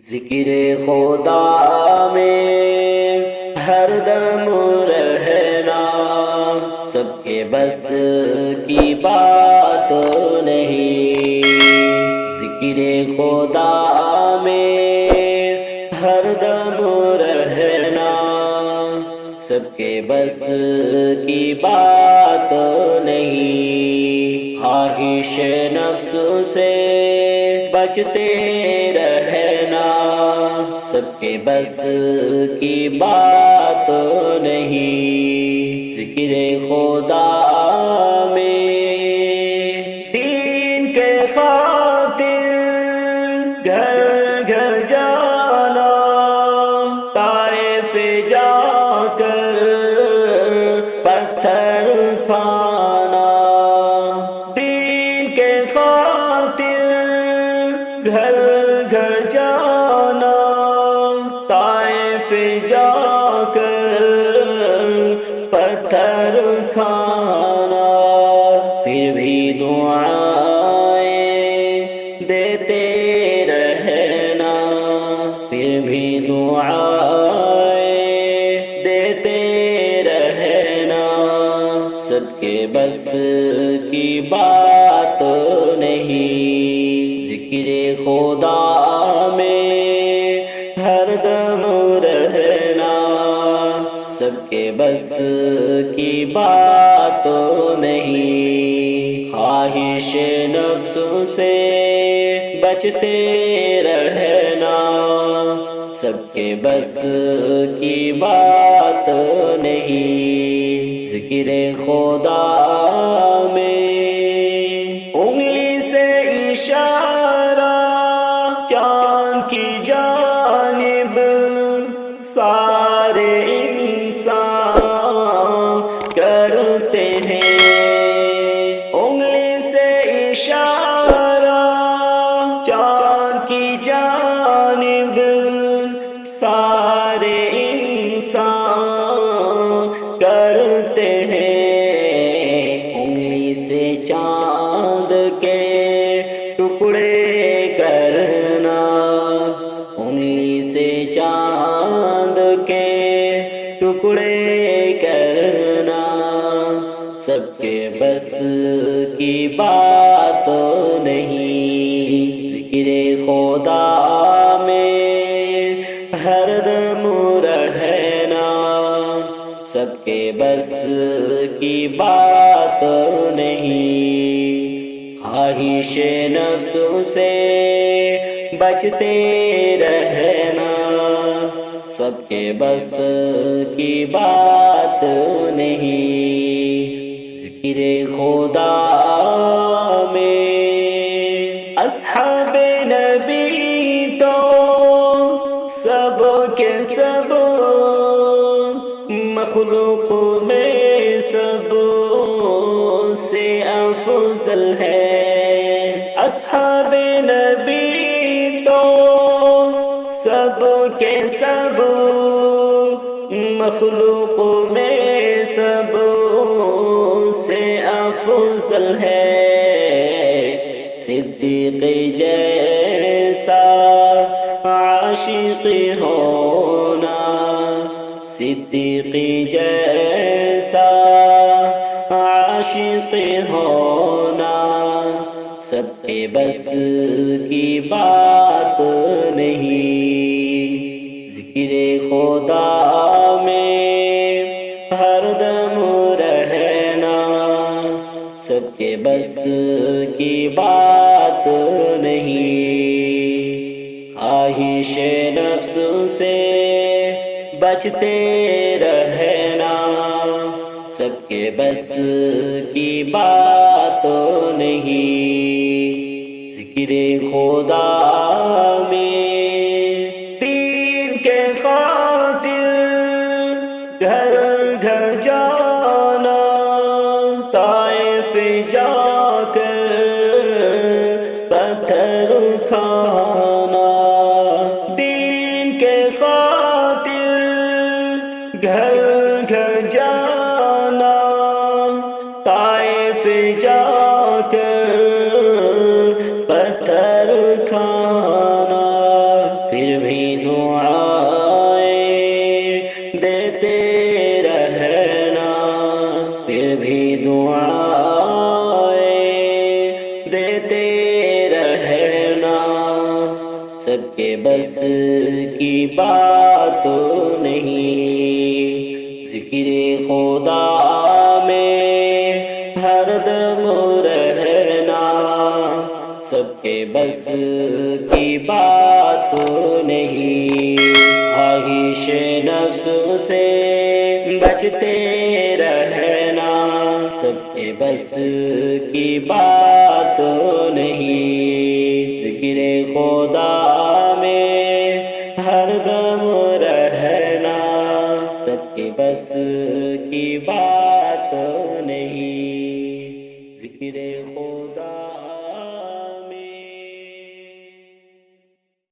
ذکر خدا میں ہر دم رہنا سب کے بس کی بات نہیں۔ ذکر خدا میں ہر دم رہنا سب کے بس کی بات نہیں۔ خواہش نفس سے بچتے رہنا سب کے بس کی بات نہیں۔ ذکر خدا میں دین کے خاطر گھر گھر جانا، طائف جا کر پتھر کھانا۔ دین کے خاطر گھر گھر جانا، طائف جا کر پتھر کھانا، پھر بھی دعائیں دیتے رہنا، پھر بھی دعائیں دیتے رہنا سب کے بس کی بات نہیں۔ ذکر خدا میں ہر دم رہنا سب کے بس کی بات نہیں۔ خواہش نفس سے بچتے رہنا سب کے بس کی بات نہیں۔ ذکر خدا میں انگلی سے اشارہ چاند کی جانب سارے انسان کرتے ہیں۔ انگلی سے اشارہ چاند کی جانب سارے انسان کرتے ہیں۔ انگلی سے چاند کے ٹکڑے کرنا، انگلی سے چاند کے ٹکڑے کرنا سب کے بس کی بات نہیں۔ ذکر خدا میں ہر دم رہنا سب کے بس کی بات نہیں۔ خواہش نفس سے بچتے رہنا سب کے بس کی بات نہیں۔ ذکر خدا میں اصحاب نبی تو سب کے سب مخلوق میں سب سے افضل ہے۔ اصحاب نبی تو سب کے سب مخلوق میں سب سے افضل ہے۔ صدیق جیسا عاشق ہونا، صدیق جیسا عاشق ہونا سب کے بس کی بات نہیں۔ ذکر خدا میں ہر دم رہنا سب کے بس کی بات نہیں۔ خواہش نفس سے بچتے رہنا سب کے بس کی بات نہیں۔ ذکر خدا میں دین کے خاطر گھر گھر جانا، طائف جا کر پتھر کھانا۔ دین کے خاطر گھر گھر جانا، طائف جا کر پتھر کھانا۔ سب کے بس کی بات نہیں، ذکر خدا میں ہر دم رہنا سب کے بس کی بات نہیں، خواہش نفس سے بچتے رہنا سب کے بس کی بات نہیں، ذکر خدا